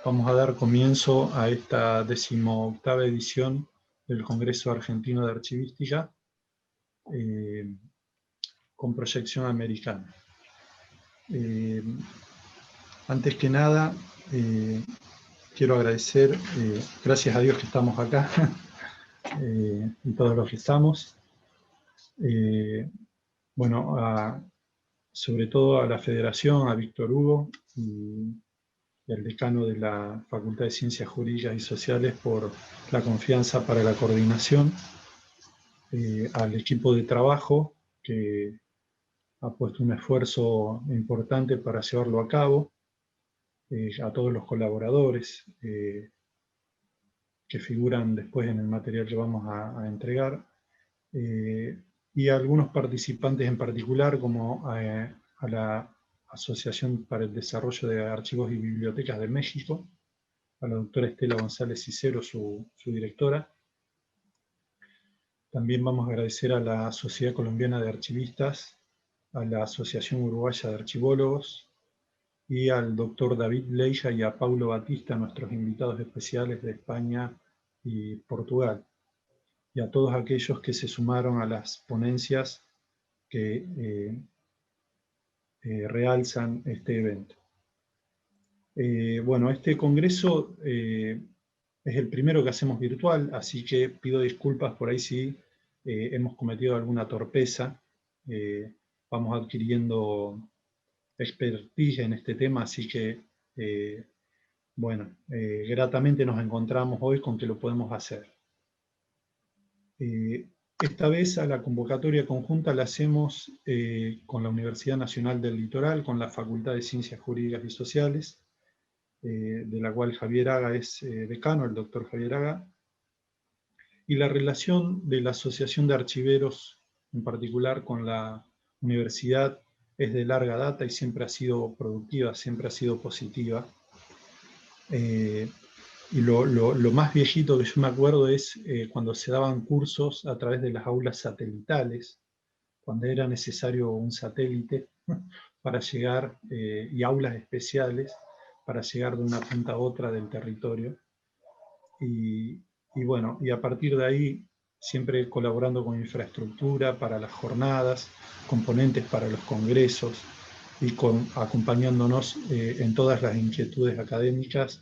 Vamos a dar comienzo a esta 18ª edición del Congreso Argentino de Archivística con proyección americana. Antes que nada, quiero agradecer, gracias a Dios que estamos acá, y todos los que estamos, bueno, sobre todo a la Federación, a Víctor Hugo y al decano de la Facultad de Ciencias Jurídicas y Sociales por la confianza para la coordinación, al equipo de trabajo que ha puesto un esfuerzo importante para llevarlo a cabo, a todos los colaboradores que figuran después en el material que vamos a entregar, y a algunos participantes en particular, como a la Asociación para el Desarrollo de Archivos y Bibliotecas de México, a la doctora Estela González Cicero, su directora. También vamos a agradecer a la Sociedad Colombiana de Archivistas, a la Asociación Uruguaya de Archivólogos, y al doctor David Leija y a Paulo Batista, nuestros invitados especiales de España y Portugal, y a todos aquellos que se sumaron a las ponencias que realzan este evento. Bueno, este congreso es el primero que hacemos virtual, así que pido disculpas por ahí si hemos cometido alguna torpeza. Vamos adquiriendo expertise en este tema, así que, bueno, gratamente nos encontramos hoy con que lo podemos hacer. Esta vez a la convocatoria conjunta la hacemos con la Universidad Nacional del Litoral, con la Facultad de Ciencias Jurídicas y Sociales, de la cual Javier Haga es decano, el doctor Javier Haga, y la relación de la Asociación de Archiveros, en particular con la universidad, es de larga data y siempre ha sido productiva, siempre ha sido positiva. Y lo más viejito que yo me acuerdo es cuando se daban cursos a través de las aulas satelitales, cuando era necesario un satélite para llegar, y aulas especiales para llegar de una punta a otra del territorio. Y bueno, y a partir de ahí, siempre colaborando con infraestructura para las jornadas, componentes para los congresos, y acompañándonos en todas las inquietudes académicas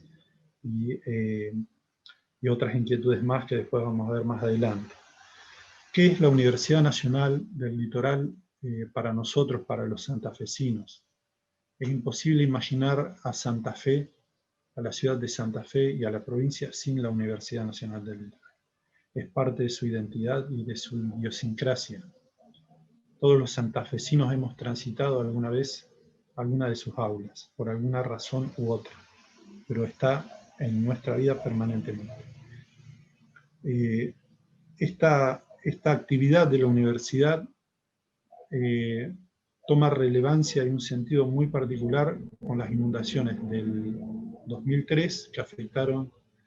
y otras inquietudes más que después vamos a ver más adelante. ¿Qué es la Universidad Nacional del Litoral para nosotros, para los santafesinos? Es imposible imaginar a Santa Fe, a la ciudad de Santa Fe y a la provincia sin la Universidad Nacional del Litoral. Es parte de su identidad y de su idiosincrasia. Todos los santafesinos hemos transitado alguna vez alguna de sus aulas, por alguna razón u otra, pero está en nuestra vida permanentemente. Esta actividad de la universidad toma relevancia y un sentido muy particular con las inundaciones del 2003 que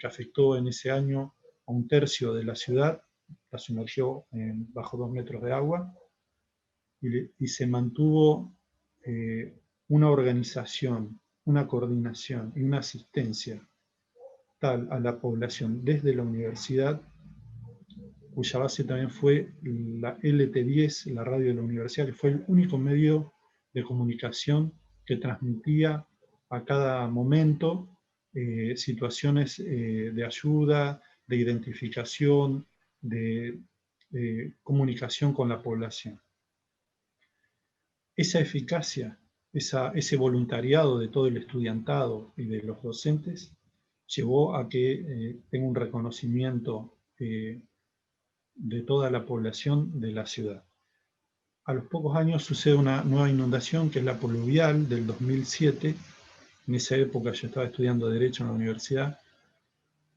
afectó en ese año a un tercio de la ciudad, la sumergió bajo 2 metros de agua, y se mantuvo una organización, una coordinación y una asistencia tal a la población desde la universidad, cuya base también fue la LT10, la radio de la universidad, que fue el único medio de comunicación que transmitía a cada momento situaciones de ayuda, de identificación, de comunicación con la población. Esa eficacia, ese voluntariado de todo el estudiantado y de los docentes llevó a que tenga un reconocimiento de toda la población de la ciudad. A los pocos años sucede una nueva inundación, que es la pluvial del 2007. En esa época yo estaba estudiando Derecho en la universidad,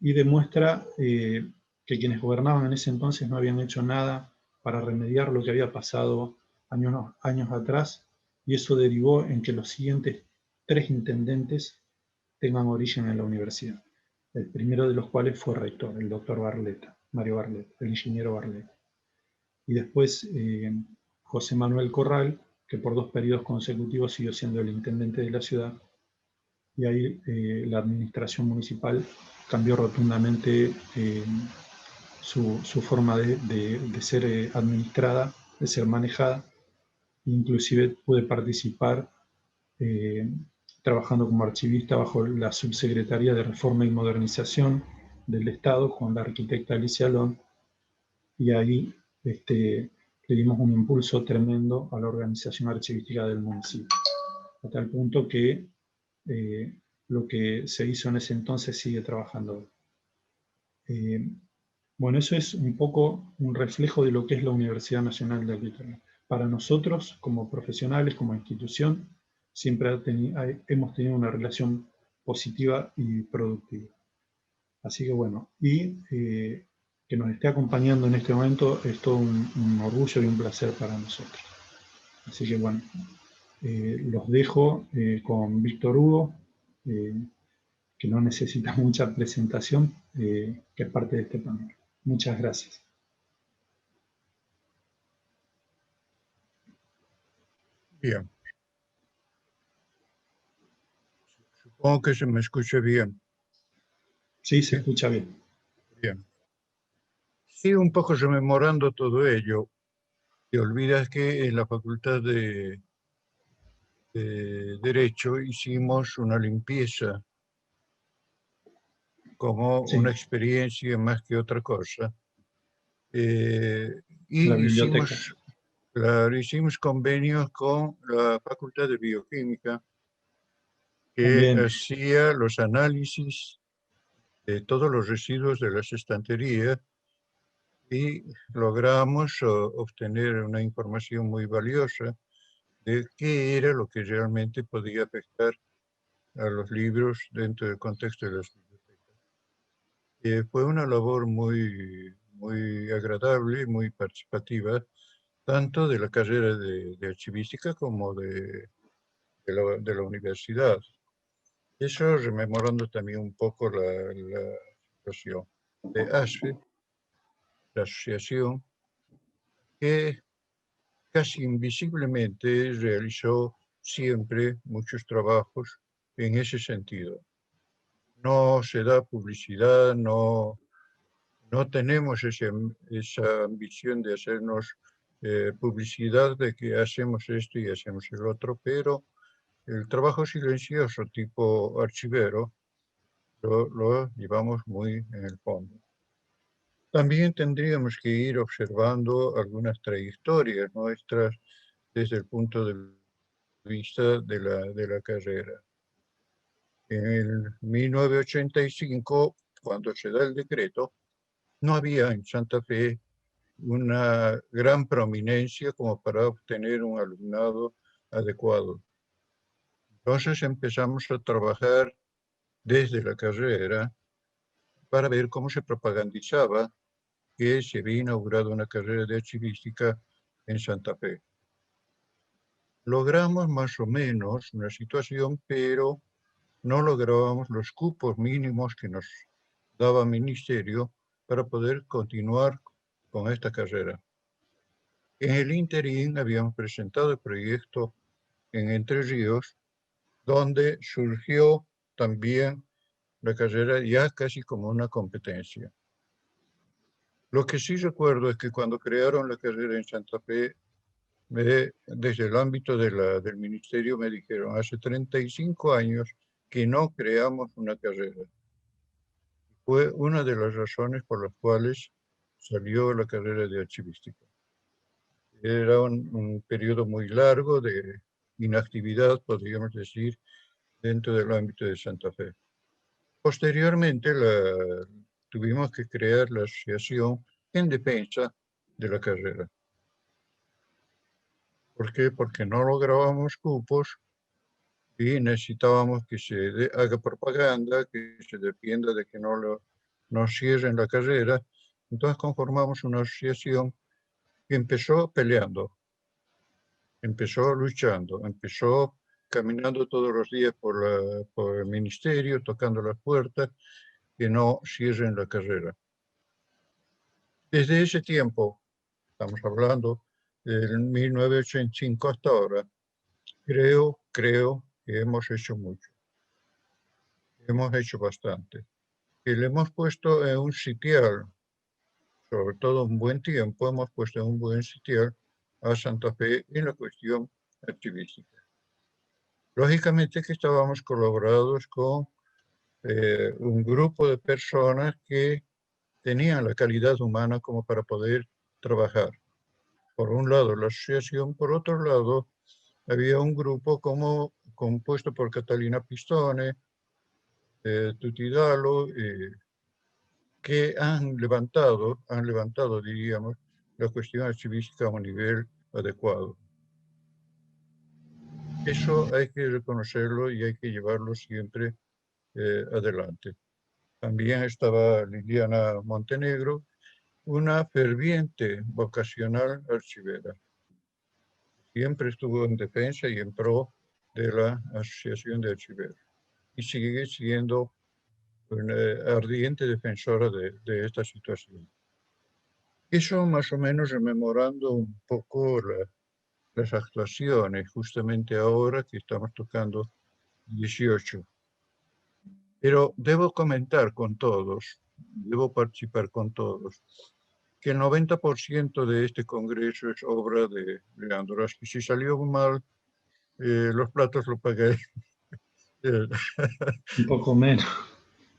y demuestra que quienes gobernaban en ese entonces no habían hecho nada para remediar lo que había pasado años atrás, y eso derivó en que los siguientes 3 intendentes tengan origen en la universidad. El primero de los cuales fue rector, el doctor Barletta, Mario Barletta, el ingeniero Barletta. Y después José Manuel Corral, que por 2 periodos consecutivos siguió siendo el intendente de la ciudad, y ahí la administración municipal cambió rotundamente su forma de ser administrada, de ser manejada. Inclusive pude participar trabajando como archivista bajo la Subsecretaría de Reforma y Modernización del Estado con la arquitecta Alicia Lón, y ahí le dimos un impulso tremendo a la organización archivística del municipio, a tal punto que lo que se hizo en ese entonces sigue trabajando. Bueno, eso es un poco un reflejo de lo que es la Universidad Nacional del Litoral. Para nosotros, como profesionales, como institución, siempre hemos tenido una relación positiva y productiva. Así que bueno, que nos esté acompañando en este momento es todo un orgullo y un placer para nosotros. Así que bueno, los dejo con Víctor Hugo, que no necesita mucha presentación, que es parte de este panel. Muchas gracias. Bien. Supongo que se me escucha bien. Sí, se escucha bien. Bien. Sí, un poco rememorando todo ello, te olvidas que en la Facultad de Derecho hicimos una limpieza como Sí, una experiencia más que otra cosa. la Y biblioteca. hicimos convenios con la Facultad de Bioquímica, que También, hacía los análisis de todos los residuos de las estanterías, y logramos obtener una información muy valiosa de qué era lo que realmente podía afectar a los libros dentro del contexto de las bibliotecas. Fue una labor muy agradable, muy participativa, tanto de la carrera de archivística como de la universidad. Eso rememorando también un poco la situación de ASFE, la asociación, que casi invisiblemente realizó siempre muchos trabajos en ese sentido. No se da publicidad, no tenemos esa ambición de hacernos publicidad de que hacemos esto y hacemos el otro, pero el trabajo silencioso tipo archivero lo llevamos muy en el fondo. También tendríamos que ir observando algunas trayectorias nuestras desde el punto de vista de la carrera. En el 1985, cuando se da el decreto, no había en Santa Fe una gran prominencia como para obtener un alumnado adecuado. Entonces empezamos a trabajar desde la carrera para ver cómo se propagandizaba que se había inaugurado una carrera de archivística en Santa Fe. Logramos más o menos una situación, pero no lográbamos los cupos mínimos que nos daba el ministerio para poder continuar con esta carrera. En el interín habíamos presentado el proyecto en Entre Ríos, donde surgió también la carrera ya casi como una competencia. Lo que sí recuerdo es que cuando crearon la carrera en Santa Fe, desde el ámbito del ministerio me dijeron, hace 35 años que no creamos una carrera. Fue una de las razones por las cuales salió la carrera de archivística. Era un periodo muy largo de inactividad, podríamos decir, dentro del ámbito de Santa Fe. Posteriormente tuvimos que crear la asociación en defensa de la carrera. ¿Por qué? Porque no lográbamos cupos y necesitábamos que se haga propaganda, que se defienda de que no cierren la carrera. Entonces conformamos una asociación que empezó peleando, empezó luchando, empezó caminando todos los días por el ministerio, tocando las puertas, que no cierren la carrera. Desde ese tiempo, estamos hablando del 1985 hasta ahora, creo que hemos hecho mucho. hemos hecho bastante. Y le hemos puesto en un sitial, sobre todo un buen tiempo, hemos puesto en un buen sitial a Santa Fe en la cuestión archivística. Lógicamente que estábamos colaborados con un grupo de personas que tenían la calidad humana como para poder trabajar. Por un lado la asociación, por otro lado había un grupo como compuesto por Catalina Pistone, Tutidalo, que han levantado, diríamos, la cuestión archivística a un nivel adecuado. Eso hay que reconocerlo y hay que llevarlo siempre adelante. También estaba Liliana Montenegro, una ferviente vocacional archivera. Siempre estuvo en defensa y en pro de la Asociación de Archiveros. Y sigue siendo una ardiente defensora de esta situación. Eso más o menos rememorando un poco las actuaciones, justamente ahora que estamos tocando 18. Pero debo comentar con todos, debo participar con todos, que el 90% de este congreso es obra de Leandro. Así que si salió mal, los platos lo pagué. Un poco menos.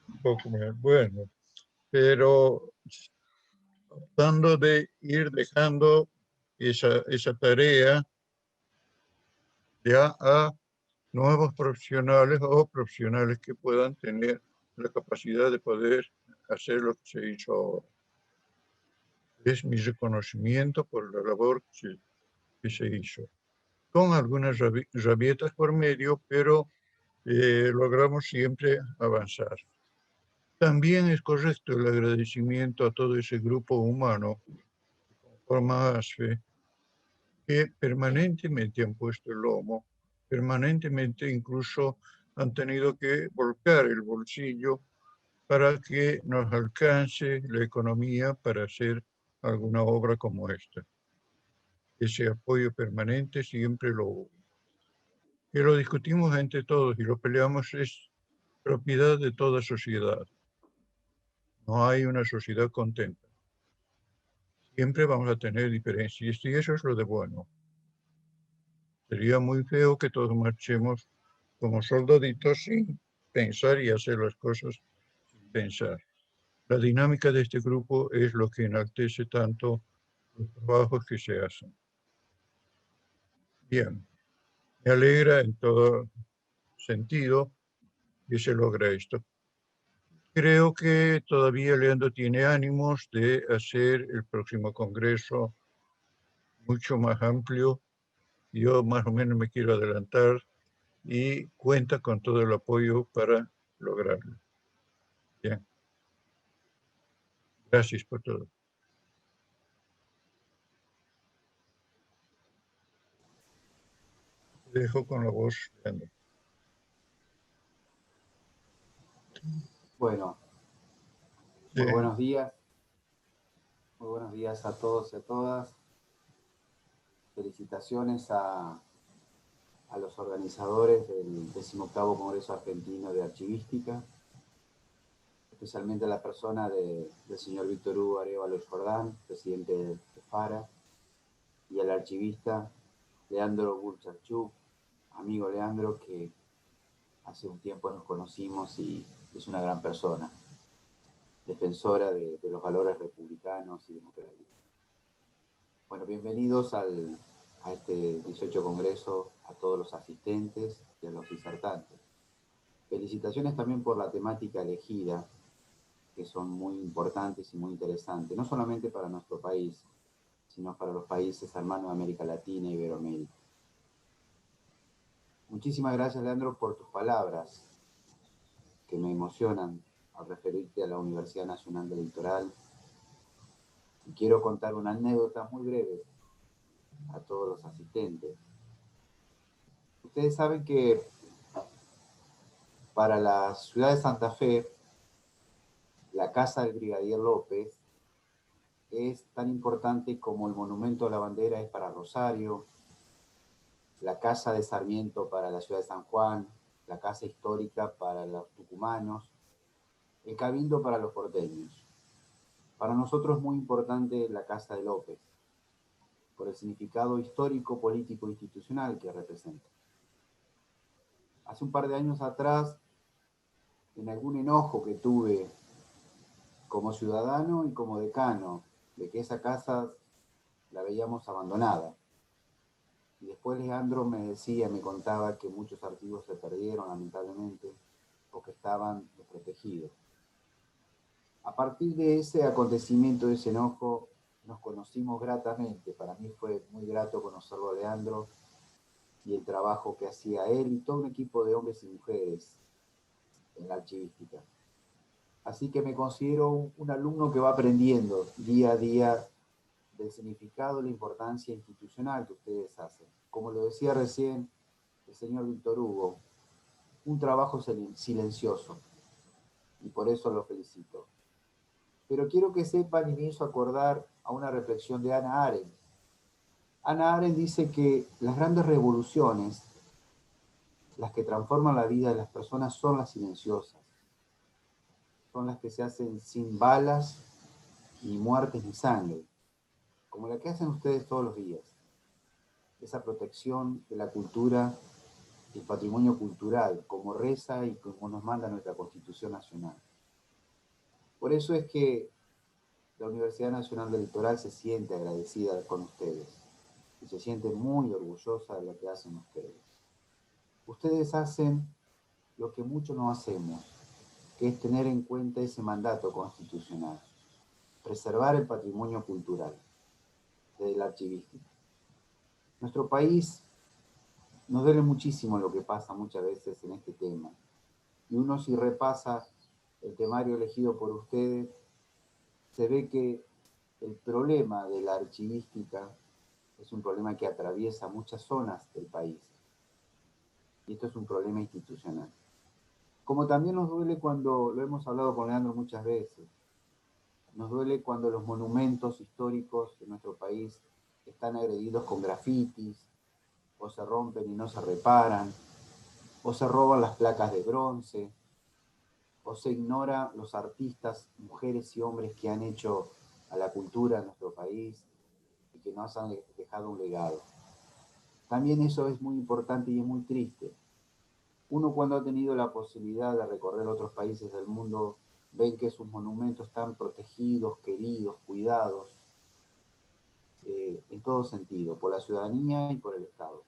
Un poco más. Bueno, pero tratando de ir dejando esa tarea ya a nuevos profesionales o profesionales que puedan tener la capacidad de poder hacer lo que se hizo ahora. Es mi reconocimiento por la labor que se hizo. Con algunas rabietas por medio, pero logramos siempre avanzar. También es correcto el agradecimiento a todo ese grupo humano que conforma ASFE, que permanentemente han puesto el lomo, permanentemente incluso han tenido que volcar el bolsillo para que nos alcance la economía para hacer alguna obra como esta. Ese apoyo permanente siempre lo hubo. Que lo discutimos entre todos y lo peleamos es propiedad de toda sociedad. No hay una sociedad contenta. Siempre vamos a tener diferencias y eso es lo de bueno. Sería muy feo que todos marchemos como soldaditos sin pensar y hacer las cosas sin pensar. La dinámica de este grupo es lo que enaltece tanto los trabajos que se hacen. Bien, me alegra en todo sentido que se logra esto. Creo que todavía Leandro tiene ánimos de hacer el próximo congreso mucho más amplio. Yo más o menos me quiero adelantar y cuenta con todo el apoyo para lograrlo. Bien. Gracias por todo. Te dejo con la voz, Leandro. Bueno, Sí. muy buenos días. Muy buenos días a todos y a todas. Felicitaciones a los organizadores del 18º Congreso Argentino de Archivística, especialmente a la persona del señor Víctor Hugo Arévalo Jordán, presidente de FARA, y al archivista Leandro Burchachuk, amigo Leandro, que hace un tiempo nos conocimos y es una gran persona, defensora de los valores republicanos y democráticos. Bueno, bienvenidos a este 18 Congreso, a todos los asistentes y a los disertantes. Felicitaciones también por la temática elegida, que son muy importantes y muy interesantes, no solamente para nuestro país, sino para los países hermanos de América Latina y Iberoamérica. Muchísimas gracias, Leandro, por tus palabras, que me emocionan al referirte a la Universidad Nacional del Litoral. Y quiero contar una anécdota muy breve a todos los asistentes. Ustedes saben que para la ciudad de Santa Fe, la casa del Brigadier López es tan importante como el monumento a la bandera es para Rosario, la casa de Sarmiento para la ciudad de San Juan, la casa histórica para los tucumanos, el cabildo para los porteños. Para nosotros es muy importante la Casa de López, por el significado histórico, político e institucional que representa. Hace un par de años atrás, en algún enojo que tuve como ciudadano y como decano, de que esa casa la veíamos abandonada. Y después Leandro me contaba que muchos archivos se perdieron, lamentablemente, porque estaban desprotegidos. A partir de ese acontecimiento, de ese enojo, nos conocimos gratamente. Para mí fue muy grato conocerlo a Leandro y el trabajo que hacía él y todo un equipo de hombres y mujeres en la archivística. Así que me considero un alumno que va aprendiendo día a día del significado y la importancia institucional que ustedes hacen. Como lo decía recién el señor Víctor Hugo, un trabajo silencioso, y por eso lo felicito. Pero quiero que sepan, y me hizo acordar a una reflexión de Hannah Arendt. Hannah Arendt dice que las grandes revoluciones, las que transforman la vida de las personas, son las silenciosas. Son las que se hacen sin balas, ni muertes, ni sangre, como la que hacen ustedes todos los días. Esa protección de la cultura, el patrimonio cultural, como reza y como nos manda nuestra Constitución Nacional. Por eso es que la Universidad Nacional del Litoral se siente agradecida con ustedes y se siente muy orgullosa de lo que hacen ustedes. Ustedes hacen lo que muchos no hacemos, que es tener en cuenta ese mandato constitucional, preservar el patrimonio cultural de la archivística. Nuestro país nos duele muchísimo lo que pasa muchas veces en este tema. Y uno, si repasa el temario elegido por ustedes, se ve que el problema de la archivística es un problema que atraviesa muchas zonas del país. Y esto es un problema institucional. Como también nos duele cuando, lo hemos hablado con Leandro muchas veces, nos duele cuando los monumentos históricos de nuestro país están agredidos con grafitis, o se rompen y no se reparan, o se roban las placas de bronce, o se ignora los artistas, mujeres y hombres que han hecho a la cultura de nuestro país y que nos han dejado un legado. También eso es muy importante y es muy triste. Uno, cuando ha tenido la posibilidad de recorrer otros países del mundo, ve que sus monumentos están protegidos, queridos, cuidados, en todo sentido, por la ciudadanía y por el Estado.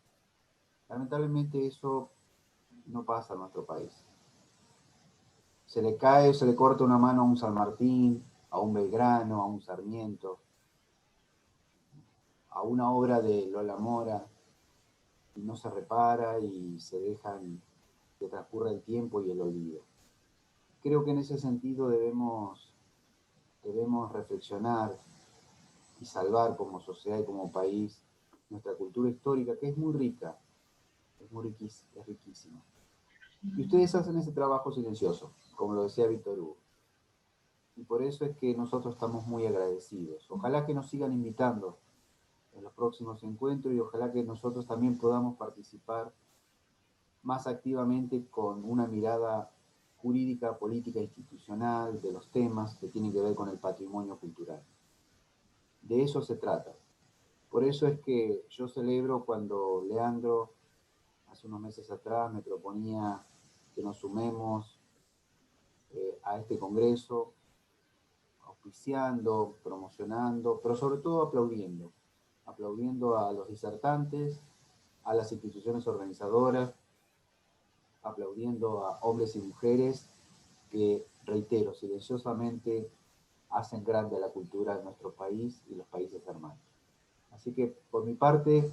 Lamentablemente eso no pasa en nuestro país. Se le cae, se le corta una mano a un San Martín, a un Belgrano, a un Sarmiento, a una obra de Lola Mora, y no se repara y se dejan que transcurra el tiempo y el olvido. Creo que en ese sentido debemos reflexionar y salvar como sociedad y como país nuestra cultura histórica, que es muy rica, es riquísima. Y ustedes hacen ese trabajo silencioso, como lo decía Víctor Hugo. Y por eso es que nosotros estamos muy agradecidos. Ojalá que nos sigan invitando en los próximos encuentros y ojalá que nosotros también podamos participar más activamente con una mirada jurídica, política, institucional de los temas que tienen que ver con el patrimonio cultural. De eso se trata. Por eso es que yo celebro cuando Leandro, hace unos meses atrás, me proponía que nos sumemos a este congreso, auspiciando, promocionando, pero sobre todo aplaudiendo a los disertantes, a las instituciones organizadoras, aplaudiendo a hombres y mujeres que, reitero, silenciosamente hacen grande la cultura de nuestro país y los países hermanos. Así que, por mi parte,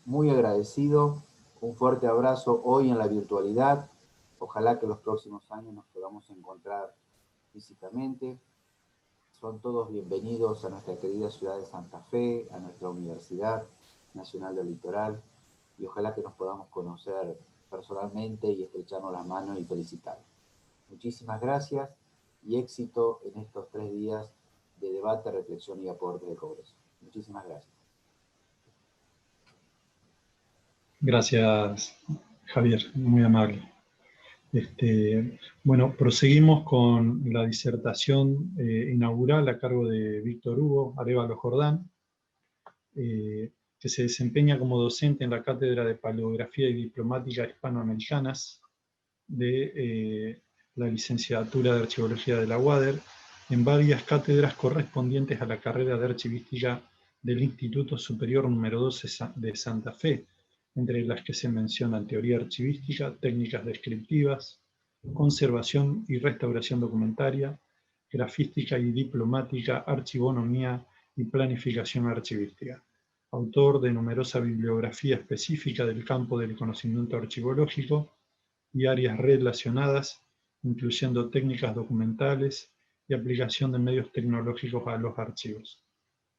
muy agradecido, un fuerte abrazo hoy en la virtualidad. Ojalá que los próximos años nos podamos encontrar físicamente. Son todos bienvenidos a nuestra querida ciudad de Santa Fe, a nuestra Universidad Nacional del Litoral, y ojalá que nos podamos conocer personalmente y estrecharnos las manos y felicitar. Muchísimas gracias y éxito en estos 3 días de debate, reflexión y aporte del Congreso. Muchísimas gracias. Gracias, Javier, muy amable. Bueno, proseguimos con la disertación inaugural a cargo de Víctor Hugo Arévalo Jordán, que se desempeña como docente en la Cátedra de Paleografía y Diplomática Hispanoamericanas de la Licenciatura de Archivología de la UADER, en varias cátedras correspondientes a la carrera de Archivística del Instituto Superior número 12 de Santa Fe, entre las que se mencionan teoría archivística, técnicas descriptivas, conservación y restauración documentaria, grafística y diplomática, archivonomía y planificación archivística. Autor de numerosa bibliografía específica del campo del conocimiento archivológico y áreas relacionadas, incluyendo técnicas documentales y aplicación de medios tecnológicos a los archivos.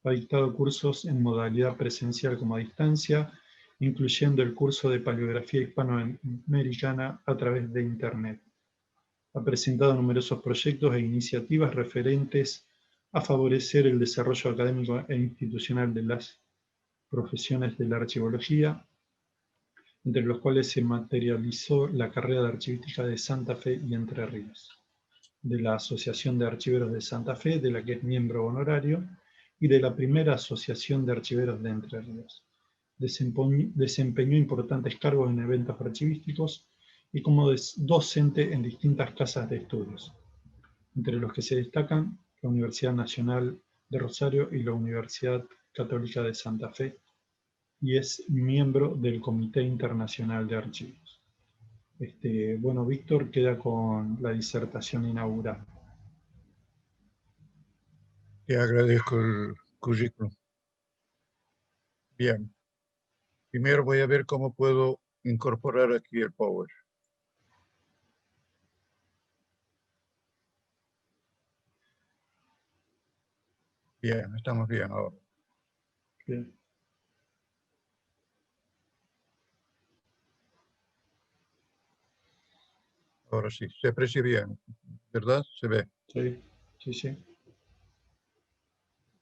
Ha dictado cursos en modalidad presencial como a distancia, incluyendo el curso de Paleografía Hispanoamericana a través de Internet. Ha presentado numerosos proyectos e iniciativas referentes a favorecer el desarrollo académico e institucional de las profesiones de la archivología, entre los cuales se materializó la carrera de archivística de Santa Fe y Entre Ríos, de la Asociación de Archiveros de Santa Fe, de la que es miembro honorario, y de la primera Asociación de Archiveros de Entre Ríos. Desempeñó importantes cargos en eventos archivísticos y como docente en distintas casas de estudios, entre los que se destacan la Universidad Nacional de Rosario y la Universidad Católica de Santa Fe, y es miembro del Comité Internacional de Archivos. Bueno, Víctor queda con la disertación inaugural. Te agradezco el currículum. Bien. Primero voy a ver cómo puedo incorporar aquí el Power. Bien, estamos bien ahora. Bien. Ahora sí, se aprecia bien, ¿verdad? Se ve. Sí, sí, sí.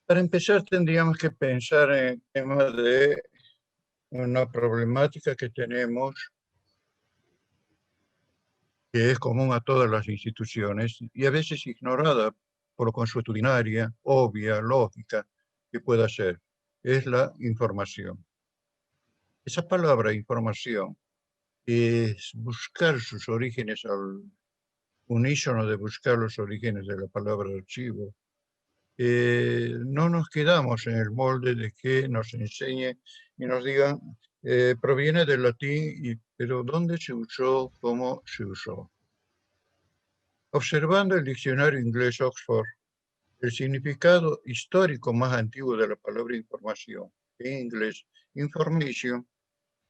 Para empezar tendríamos que pensar en el tema de una problemática que tenemos, que es común a todas las instituciones y a veces ignorada por lo consuetudinaria, obvia, lógica que pueda ser, es la información. Esa palabra información es buscar sus orígenes al unísono de buscar los orígenes de la palabra archivo. No nos quedamos en el molde de que nos enseñe y nos digan, proviene del latín, pero ¿dónde se usó? ¿Cómo se usó? Observando el diccionario inglés Oxford, el significado histórico más antiguo de la palabra información, en inglés information,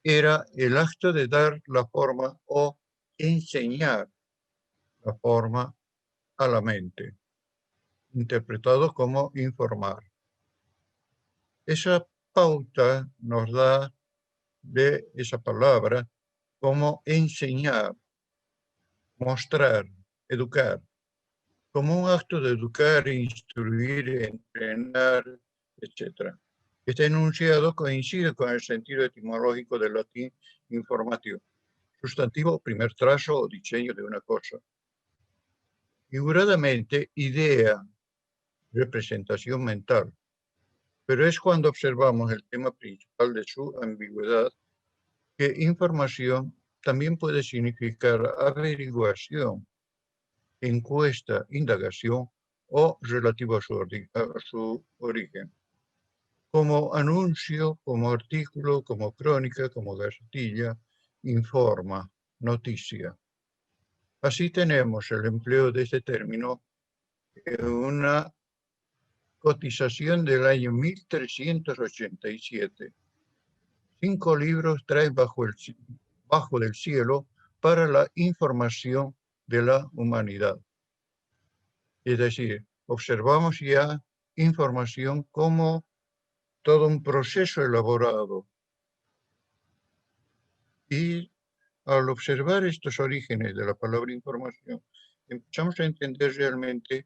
era el acto de dar la forma o enseñar la forma a la mente, interpretado como informar. Esa pauta nos da de esa palabra como enseñar, mostrar, educar, como un acto de educar, instruir, entrenar, etc. Este enunciado coincide con el sentido etimológico del latín informatio, sustantivo, primer trazo o diseño de una cosa. Figuradamente, idea, representación mental, pero es cuando observamos el tema principal de su ambigüedad que información también puede significar averiguación, encuesta, indagación o relativo a su origen. Como anuncio, como artículo, como crónica, como gacetilla, informa, noticia. Así tenemos el empleo de este término en una cotización del año 1387. 5 libros traen bajo del cielo para la información de la humanidad. Es decir, observamos ya información como todo un proceso elaborado. Y al observar estos orígenes de la palabra información, empezamos a entender realmente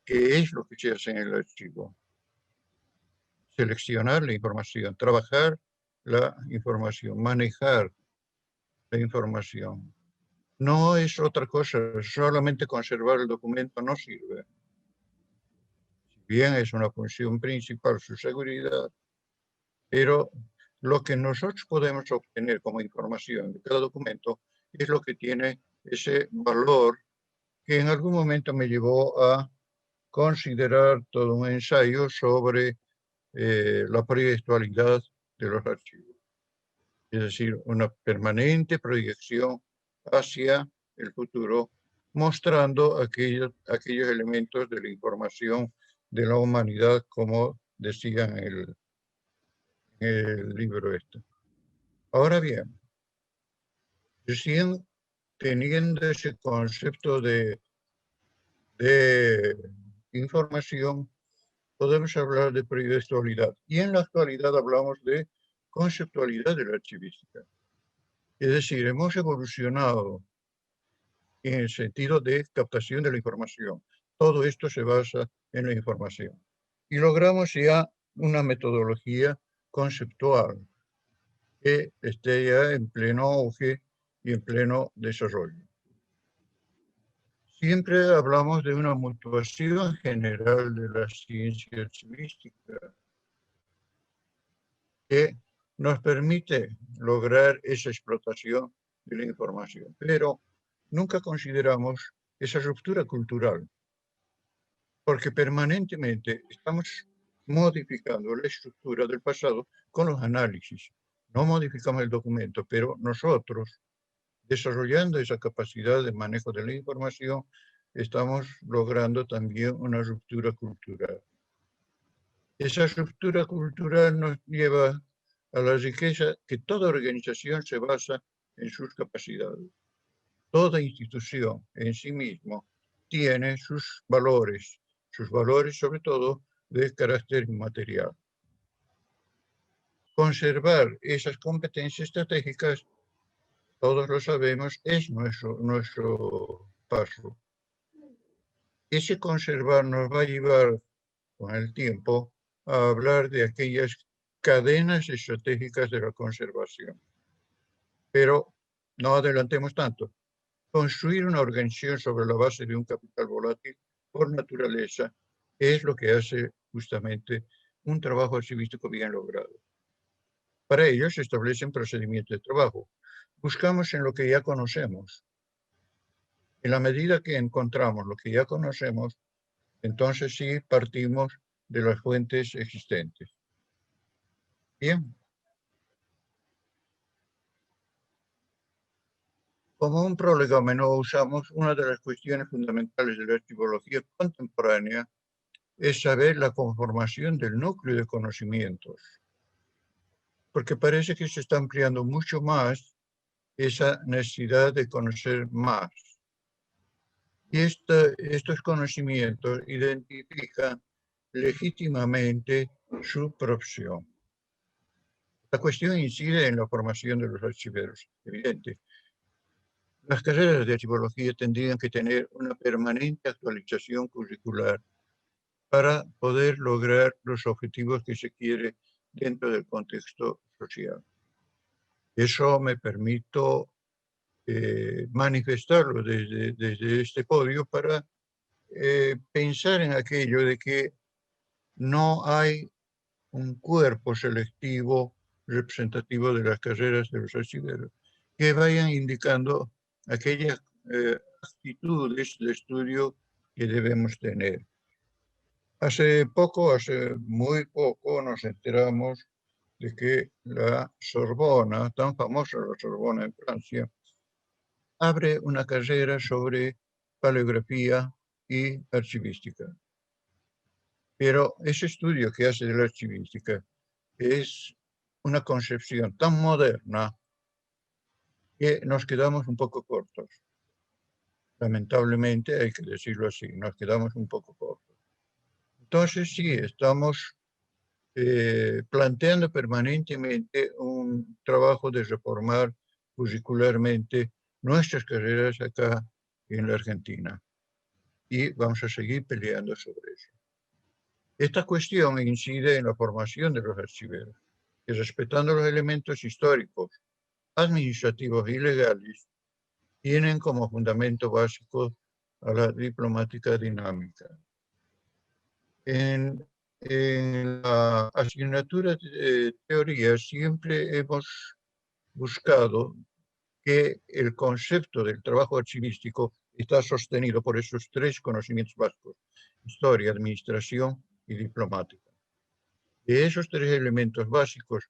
qué es lo que se hace en el archivo. Seleccionar la información, trabajar la información, manejar la información, no es otra cosa, solamente conservar el documento no sirve. Si bien es una función principal su seguridad, pero lo que nosotros podemos obtener como información de cada documento es lo que tiene ese valor que en algún momento me llevó a considerar todo un ensayo sobre la proyectualidad de los archivos. Es decir, una permanente proyección hacia el futuro, mostrando aquellos elementos de la información de la humanidad, como decía en el libro este. Ahora bien, recién teniendo ese concepto de información, podemos hablar de proyectualidad. Y en la actualidad hablamos de conceptualidad de la archivística. Es decir, hemos evolucionado en el sentido de captación de la información. Todo esto se basa en la información. Y logramos ya una metodología conceptual que esté ya en pleno auge y en pleno desarrollo. Siempre hablamos de una mutuación general de la ciencia archivística que nos permite lograr esa explotación de la información, pero nunca consideramos esa ruptura cultural, porque permanentemente estamos modificando la estructura del pasado con los análisis. No modificamos el documento, pero nosotros, desarrollando esa capacidad de manejo de la información, estamos logrando también una ruptura cultural. Esa ruptura cultural nos lleva a la riqueza que toda organización se basa en sus capacidades. Toda institución en sí mismo tiene sus valores sobre todo de carácter inmaterial. Conservar esas competencias estratégicas, todos lo sabemos, es nuestro paso. Ese conservar nos va a llevar con el tiempo a hablar de aquellas cadenas estratégicas de la conservación. Pero no adelantemos tanto. Construir una organización sobre la base de un capital volátil, por naturaleza, es lo que hace justamente un trabajo archivístico bien logrado. Para ello se establecen procedimientos de trabajo. Buscamos en lo que ya conocemos. En la medida que encontramos lo que ya conocemos, entonces sí partimos de las fuentes existentes. Bien. Como un prolegómeno usamos una de las cuestiones fundamentales de la archivología contemporánea, es saber la conformación del núcleo de conocimientos, porque parece que se está ampliando mucho más esa necesidad de conocer más. Y estos conocimientos identifican legítimamente su profesión. La cuestión incide en la formación de los archiveros, evidente. Las carreras de archivología tendrían que tener una permanente actualización curricular para poder lograr los objetivos que se quiere dentro del contexto social. Eso me permito manifestarlo desde este podio para pensar en aquello de que no hay un cuerpo selectivo representativo de las carreras de los archiveros que vayan indicando aquellas actitudes de estudio que debemos tener. Hace muy poco, nos enteramos de que la Sorbona, tan famosa la Sorbona en Francia, abre una carrera sobre paleografía y archivística. Pero ese estudio que hace de la archivística es una concepción tan moderna que nos quedamos un poco cortos. Lamentablemente, hay que decirlo así, nos quedamos un poco cortos. Entonces, sí, estamos planteando permanentemente un trabajo de reformar curricularmente nuestras carreras acá en la Argentina. Y vamos a seguir peleando sobre eso. Esta cuestión incide en la formación de los archiveros, que respetando los elementos históricos, administrativos y legales, tienen como fundamento básico a la diplomática dinámica. En la asignatura de teoría siempre hemos buscado que el concepto del trabajo archivístico está sostenido por esos tres conocimientos básicos: historia, administración y diplomática. De esos tres elementos básicos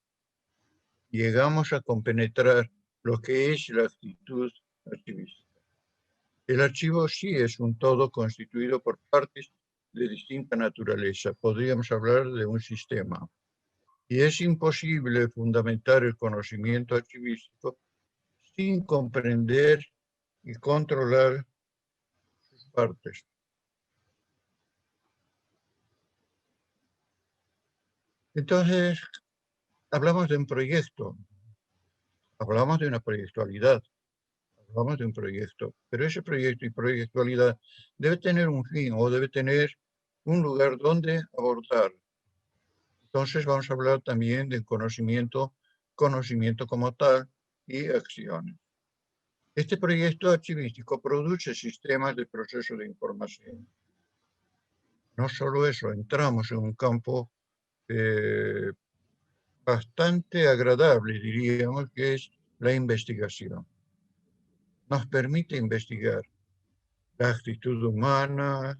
llegamos a compenetrar lo que es la actitud archivística. El archivo sí es un todo constituido por partes de distinta naturaleza. Podríamos hablar de un sistema. Y es imposible fundamentar el conocimiento archivístico sin comprender y controlar sus partes. Entonces, hablamos de un proyecto, hablamos de una proyectualidad, hablamos de un proyecto, pero ese proyecto y proyectualidad debe tener un fin o debe tener un lugar donde abordar. Entonces vamos a hablar también del conocimiento como tal y acciones. Este proyecto archivístico produce sistemas de proceso de información. No solo eso, entramos en un campo bastante agradable, diríamos, que es la investigación. Nos permite investigar la actitud humana,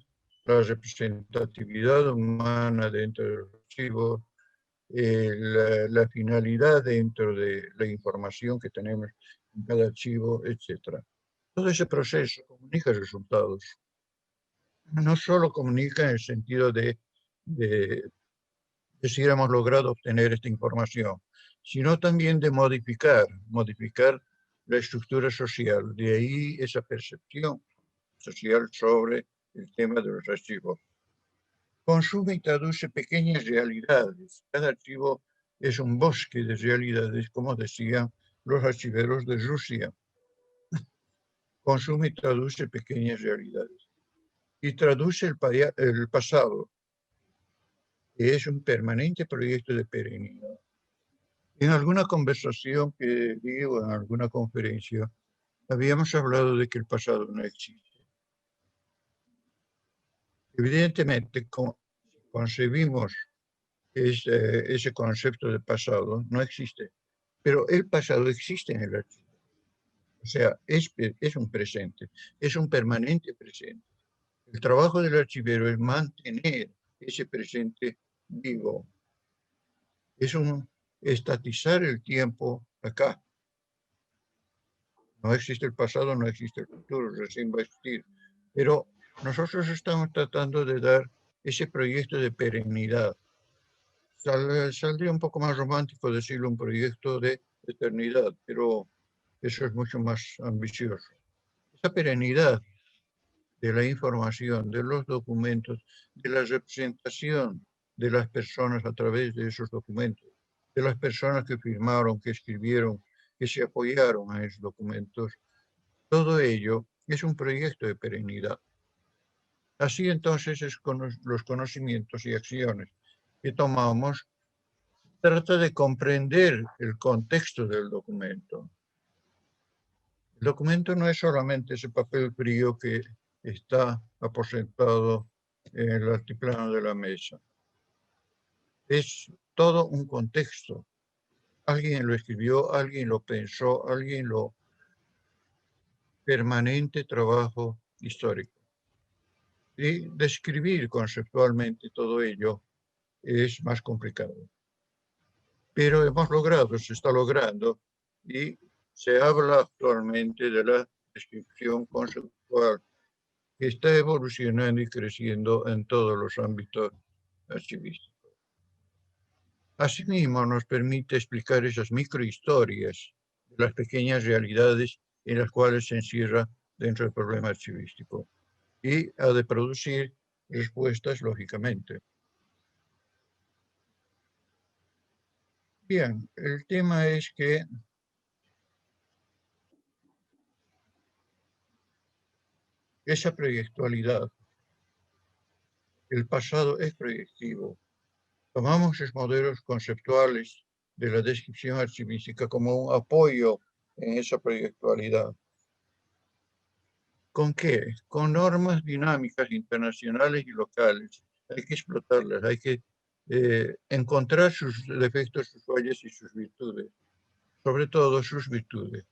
la representatividad humana dentro del archivo, la finalidad dentro de la información que tenemos en cada archivo, etc. Todo ese proceso comunica resultados. No solo comunica en el sentido de si hemos logrado obtener esta información, sino también de modificar la estructura social. De ahí esa percepción social sobre el tema de los archivos. Consume y traduce pequeñas realidades. Cada archivo es un bosque de realidades, como decían los archiveros de Rusia. Consume y traduce pequeñas realidades. Y traduce el pasado, que es un permanente proyecto de perenidad. En alguna conversación que digo, en alguna conferencia, habíamos hablado de que el pasado no existe. Evidentemente, concebimos ese concepto de pasado, no existe, pero el pasado existe en el archivo. O sea, es un presente, es un permanente presente. El trabajo del archivero es mantener ese presente vivo. Es un estatizar el tiempo acá. No existe el pasado, no existe el futuro, recién va a existir. Pero nosotros estamos tratando de dar ese proyecto de perenidad. Saldría un poco más romántico decirlo un proyecto de eternidad, pero eso es mucho más ambicioso. Esa perenidad de la información, de los documentos, de la representación de las personas a través de esos documentos, de las personas que firmaron, que escribieron, que se apoyaron a esos documentos, todo ello es un proyecto de perenidad. Así entonces es con los conocimientos y acciones que tomamos. Trata de comprender el contexto del documento. El documento no es solamente ese papel frío que está aposentado en el altiplano de la mesa. Es todo un contexto. Alguien lo escribió, alguien lo pensó, alguien lo... Permanente trabajo histórico. Y describir conceptualmente todo ello es más complicado. Pero hemos logrado, se está logrando, y se habla actualmente de la descripción conceptual que está evolucionando y creciendo en todos los ámbitos archivísticos. Asimismo, nos permite explicar esas microhistorias de las pequeñas realidades en las cuales se encierra dentro del problema archivístico, y ha de producir respuestas, lógicamente. Bien, el tema es que esa proyectualidad, el pasado es proyectivo. Tomamos los modelos conceptuales de la descripción archivística como un apoyo en esa proyectualidad. ¿Con qué? Con normas dinámicas internacionales y locales. Hay que explotarlas, hay que encontrar sus defectos, sus fallas y sus virtudes. Sobre todo sus virtudes.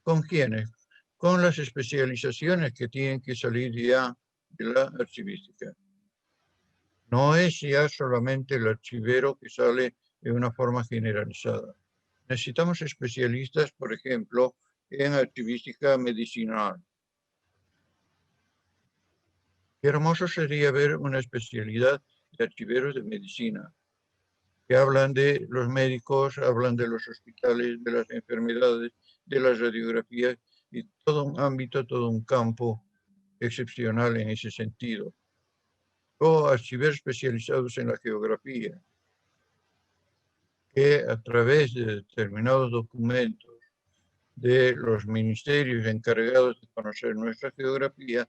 ¿Con quiénes? Con las especializaciones que tienen que salir ya de la archivística. No es ya solamente el archivero que sale de una forma generalizada. Necesitamos especialistas, por ejemplo, en archivística medicinal. Qué hermoso sería ver una especialidad de archiveros de medicina, que hablan de los médicos, hablan de los hospitales, de las enfermedades, de las radiografías y todo un ámbito, todo un campo excepcional en ese sentido. O archiveros especializados en la geografía, que a través de determinados documentos de los ministerios encargados de conocer nuestra geografía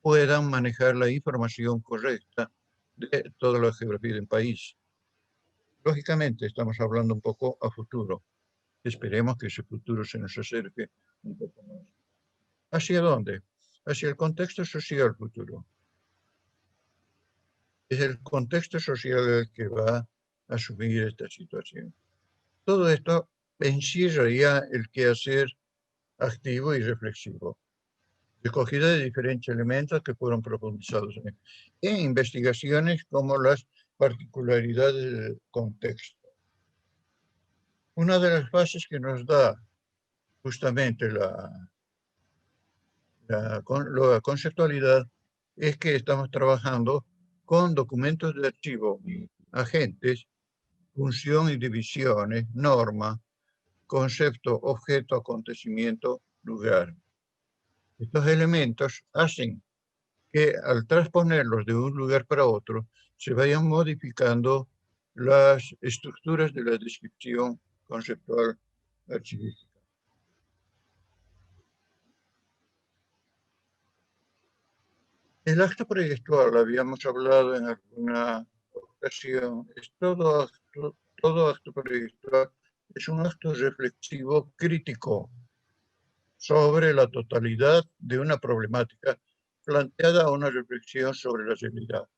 puedan manejar la información correcta de toda la geografía del país. Lógicamente, estamos hablando un poco a futuro. Esperemos que ese futuro se nos acerque un poco más. ¿Hacia dónde? Hacia el contexto social futuro. Es el contexto social el que va a asumir esta situación. Todo esto encierra ya el quehacer activo y reflexivo. Recogida de diferentes elementos que fueron profundizados en investigaciones como las particularidades del contexto. Una de las bases que nos da justamente la conceptualidad es que estamos trabajando con documentos de archivo, agentes, función y divisiones, norma, concepto, objeto, acontecimiento, lugar. Estos elementos hacen que al transponerlos de un lugar para otro se vayan modificando las estructuras de la descripción conceptual archivística. El acto proyectual, habíamos hablado en alguna ocasión, todo acto proyectual es un acto reflexivo crítico sobre la totalidad de una problemática planteada a una reflexión sobre la realidad.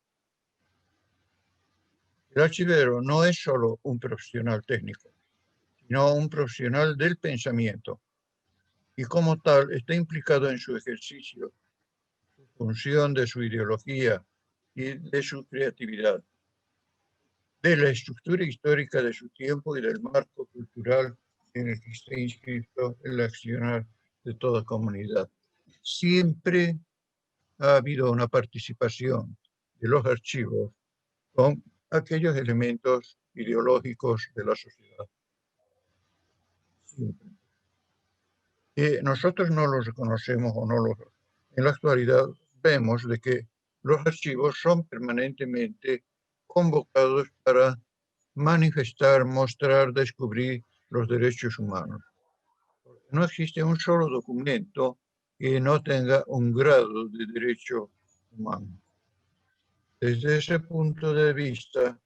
El archivero no es solo un profesional técnico, sino un profesional del pensamiento, y como tal está implicado en su ejercicio, su función de su ideología y de su creatividad, de la estructura histórica de su tiempo y del marco cultural en el que está inscrito el accionar de toda comunidad. Siempre ha habido una participación de los archivos con aquellos elementos ideológicos de la sociedad. Siempre. Nosotros no los reconocemos o no los... En la actualidad vemos de que los archivos son permanentemente convocados para manifestar, mostrar, descubrir los derechos humanos. No existe un solo documento que no tenga un grado de derecho humano. Desde ese punto de vista,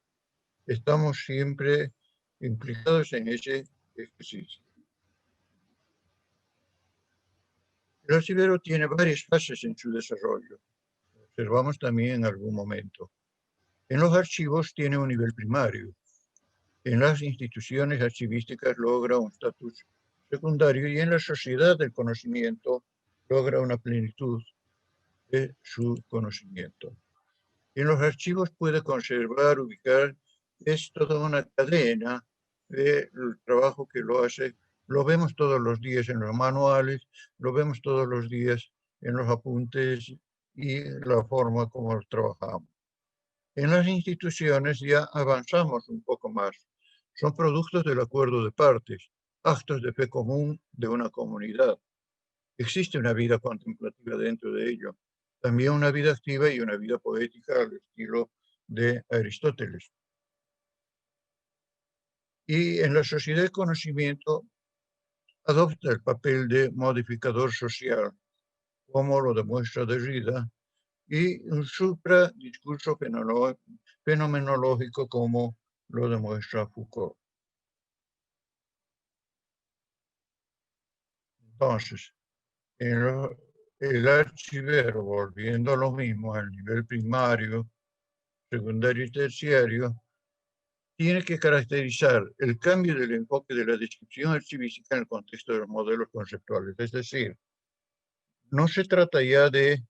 estamos siempre implicados en ese ejercicio. El archivero tiene varias fases en su desarrollo. Observamos también en algún momento. En los archivos tiene un nivel primario. En las instituciones archivísticas logra un estatus secundario y en la sociedad del conocimiento logra una plenitud de su conocimiento. En los archivos puede conservar, ubicar, es toda una cadena del trabajo que lo hace. Lo vemos todos los días en los manuales, lo vemos todos los días en los apuntes y la forma como trabajamos. En las instituciones ya avanzamos un poco más. Son productos del acuerdo de partes, actos de fe común de una comunidad. Existe una vida contemplativa dentro de ello, también una vida activa y una vida poética al estilo de Aristóteles. Y en la sociedad del conocimiento adopta el papel de modificador social, como lo demuestra Derrida, y un supradiscurso fenomenológico, como lo demuestra Foucault. Entonces, en el archivero, volviendo a lo mismo, al nivel primario, secundario y terciario, tiene que caracterizar el cambio del enfoque de la descripción archivística en el contexto de los modelos conceptuales. Es decir, no se trata ya de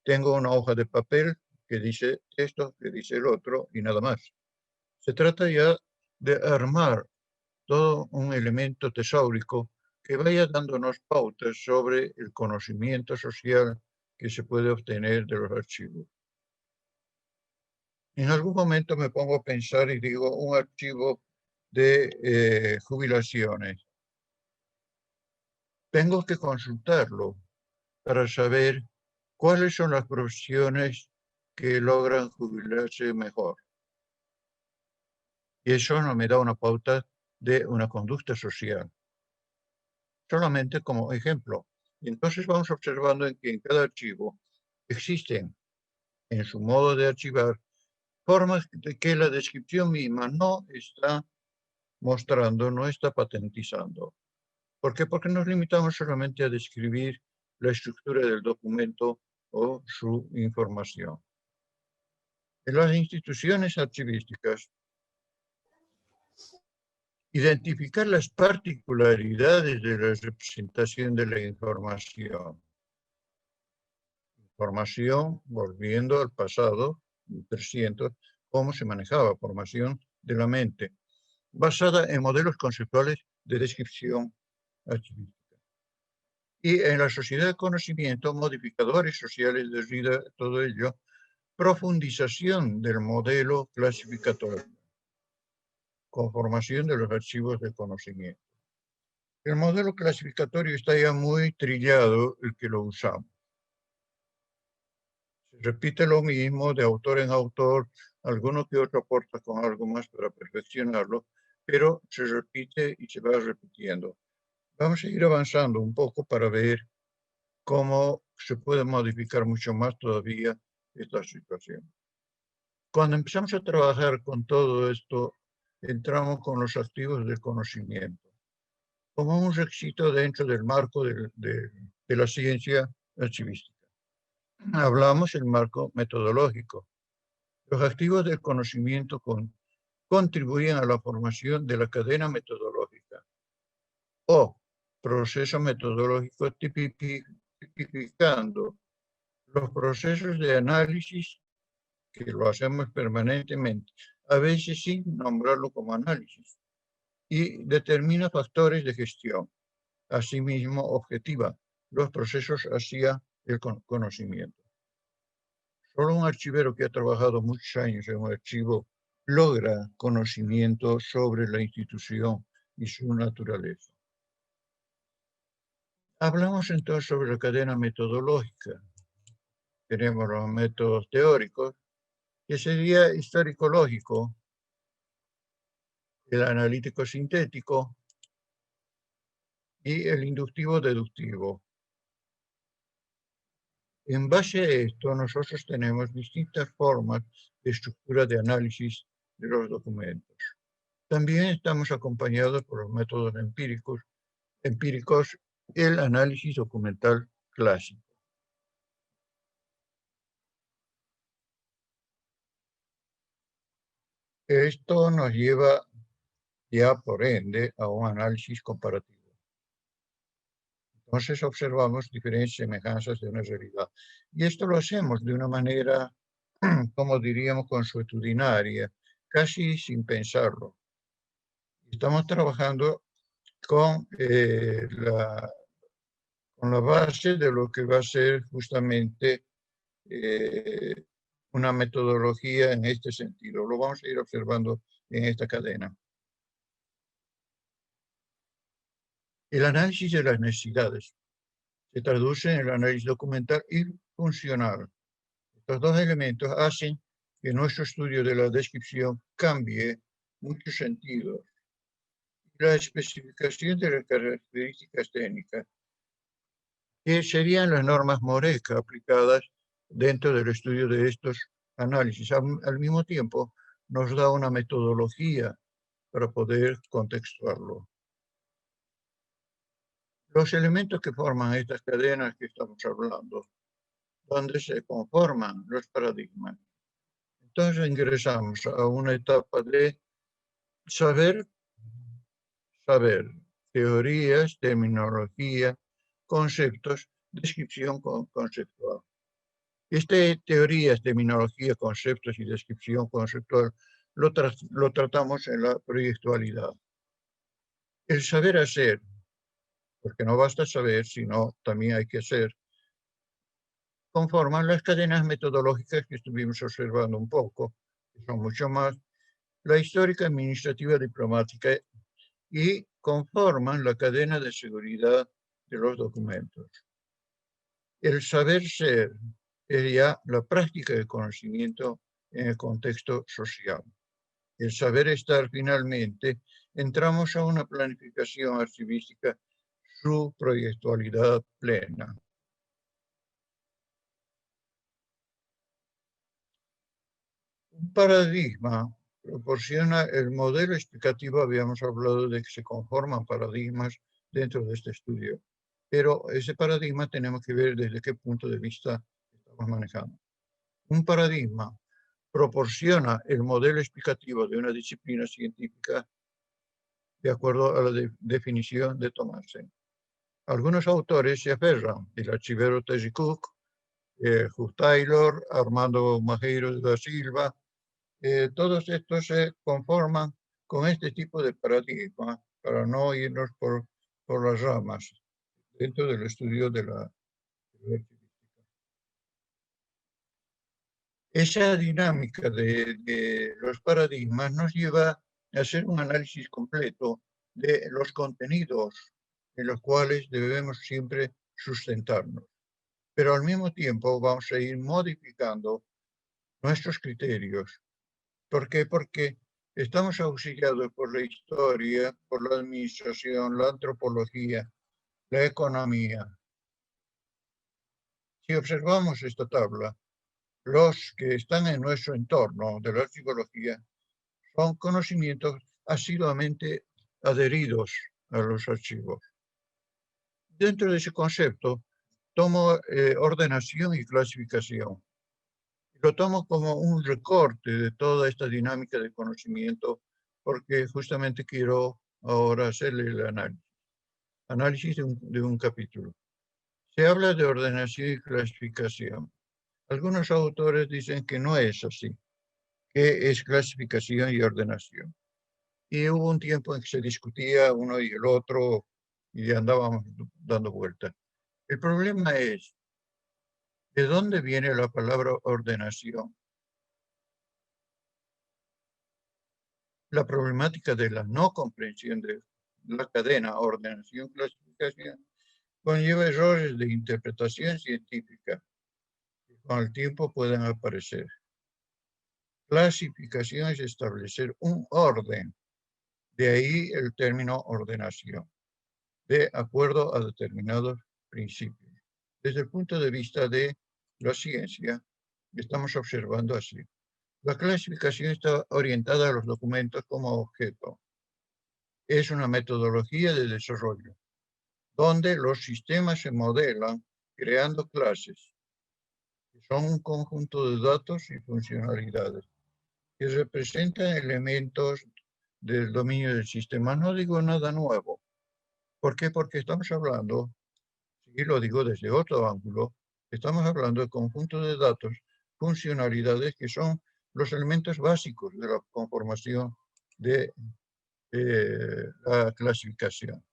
tengo una hoja de papel que dice esto, que dice el otro y nada más. Se trata ya de armar todo un elemento tesáurico que vaya dándonos pautas sobre el conocimiento social que se puede obtener de los archivos. En algún momento me pongo a pensar y digo un archivo de jubilaciones. Tengo que consultarlo para saber cuáles son las profesiones que logran jubilarse mejor. Y eso no me da una pauta de una conducta social. Solamente como ejemplo. Entonces vamos observando que en cada archivo existen, en su modo de archivar, formas de que la descripción misma no está mostrando, no está patentizando. ¿Por qué? Porque nos limitamos solamente a describir la estructura del documento o su información. En las instituciones archivísticas, identificar las particularidades de la representación de la información. Formación, volviendo al pasado, 300, cómo se manejaba formación de la mente, basada en modelos conceptuales de descripción archivística. Y en la sociedad de conocimiento, modificadores sociales de vida, todo ello, profundización del modelo clasificatorio, conformación de los archivos de conocimiento. El modelo clasificatorio está ya muy trillado, el que lo usamos. Se repite lo mismo de autor en autor, alguno que otro aporta con algo más para perfeccionarlo, pero se repite y se va repitiendo. Vamos a ir avanzando un poco para ver cómo se puede modificar mucho más todavía esta situación. Cuando empezamos a trabajar con todo esto, entramos con los activos del conocimiento, como un requisito dentro del marco de la ciencia archivística. Hablamos del marco metodológico. Los activos del conocimiento contribuyen a la formación de la cadena metodológica o proceso metodológico tipificando los procesos de análisis que lo hacemos permanentemente, a veces sin nombrarlo como análisis, y determina factores de gestión. Asimismo, objetiva los procesos hacia el conocimiento. Solo un archivero que ha trabajado muchos años en un archivo logra conocimiento sobre la institución y su naturaleza. Hablamos entonces sobre la cadena metodológica. Tenemos los métodos teóricos, que sería histórico-lógico, el analítico sintético y el inductivo-deductivo. En base a esto, nosotros tenemos distintas formas de estructura de análisis de los documentos. También estamos acompañados por los métodos empíricos, el análisis documental clásico. Esto nos lleva ya por ende a un análisis comparativo. Entonces observamos diferentes semejanzas de una realidad. Y esto lo hacemos de una manera, como diríamos, consuetudinaria, casi sin pensarlo. Estamos trabajando con la base de lo que va a ser justamente una metodología en este sentido. Lo vamos a ir observando en esta cadena. El análisis de las necesidades se traduce en el análisis documental y funcional. Estos dos elementos hacen que nuestro estudio de la descripción cambie muchos sentidos. La especificación de las características técnicas, que serían las normas MORECA aplicadas dentro del estudio de estos análisis. Al mismo tiempo, nos da una metodología para poder contextuarlo. Los elementos que forman estas cadenas que estamos hablando, donde se conforman los paradigmas. Entonces ingresamos a una etapa de saber, teorías, terminología, conceptos, descripción conceptual. Teorías, terminología, conceptos y descripción conceptual lo tratamos en la proyectualidad. El saber hacer, porque no basta saber, sino también hay que hacer, conforman las cadenas metodológicas que estuvimos observando un poco, que son mucho más, la histórica, administrativa, diplomática, y conforman la cadena de seguridad de los documentos. El saber ser es ya la práctica del conocimiento en el contexto social. El saber estar, finalmente, entramos a una planificación archivística, su proyectualidad plena. Un paradigma proporciona el modelo explicativo. Habíamos hablado de que se conforman paradigmas dentro de este estudio, pero ese paradigma tenemos que ver desde qué punto de vista estamos manejando. Un paradigma proporciona el modelo explicativo de una disciplina científica de acuerdo a la definición de Thomassen. Algunos autores se aferran, el archivero Terry Cook, Hugh Taylor, Armando Majeiro da Silva, todos estos se conforman con este tipo de paradigma para no irnos por las ramas dentro del estudio de la archivística. Esa dinámica de los paradigmas nos lleva a hacer un análisis completo de los contenidos en los cuales debemos siempre sustentarnos. Pero al mismo tiempo vamos a ir modificando nuestros criterios. ¿Por qué? Porque estamos auxiliados por la historia, por la administración, la antropología, la economía. Si observamos esta tabla, los que están en nuestro entorno de la psicología son conocimientos asiduamente adheridos a los archivos. Dentro de ese concepto, tomo ordenación y clasificación. Lo tomo como un recorte de toda esta dinámica de conocimiento, porque justamente quiero ahora hacerle el análisis de un capítulo. Se habla de ordenación y clasificación. Algunos autores dicen que no es así, que es clasificación y ordenación. Y hubo un tiempo en que se discutía uno y el otro y andábamos dando vueltas. El problema es, ¿de dónde viene la palabra ordenación? La problemática de la no comprensión de la cadena ordenación-clasificación conlleva errores de interpretación científica que con el tiempo pueden aparecer. Clasificación es establecer un orden, de ahí el término ordenación, de acuerdo a determinados principios. Desde el punto de vista de la ciencia, estamos observando así. La clasificación está orientada a los documentos como objeto. Es una metodología de desarrollo, donde los sistemas se modelan creando clases, que son un conjunto de datos y funcionalidades, que representan elementos del dominio del sistema. No digo nada nuevo. ¿Por qué? Porque estamos hablando, y lo digo desde otro ángulo, estamos hablando de conjuntos de datos, funcionalidades que son los elementos básicos de la conformación de la clasificación.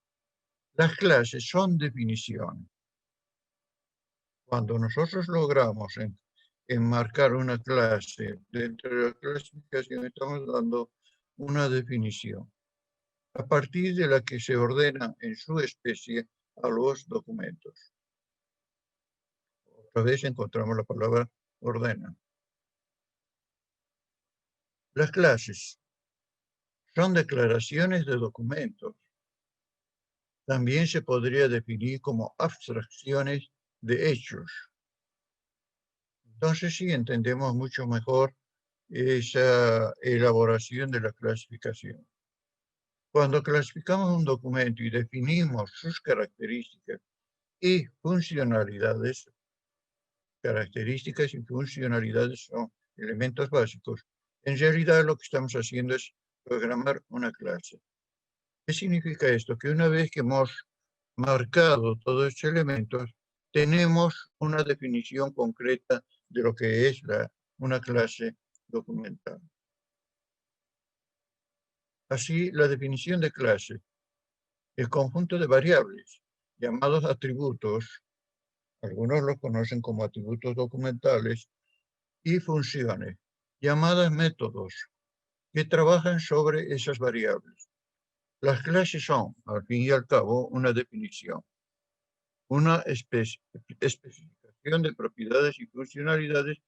Las clases son definiciones. Cuando nosotros logramos enmarcar una clase dentro de la clasificación, estamos dando una definición a partir de la que se ordena en su especie a los documentos. Otra vez encontramos la palabra ordena. Las clases son declaraciones de documentos. También se podría definir como abstracciones de hechos. Entonces sí entendemos mucho mejor esa elaboración de la clasificación. Cuando clasificamos un documento y definimos sus características y funcionalidades, características y funcionalidades son elementos básicos, en realidad lo que estamos haciendo es programar una clase. ¿Qué significa esto? Que una vez que hemos marcado todos estos elementos, tenemos una definición concreta de lo que es una clase documental. Así, la definición de clase, el conjunto de variables llamados atributos, algunos los conocen como atributos documentales, y funciones, llamadas métodos, que trabajan sobre esas variables. Las clases son, al fin y al cabo, una definición, una especificación de propiedades y funcionalidades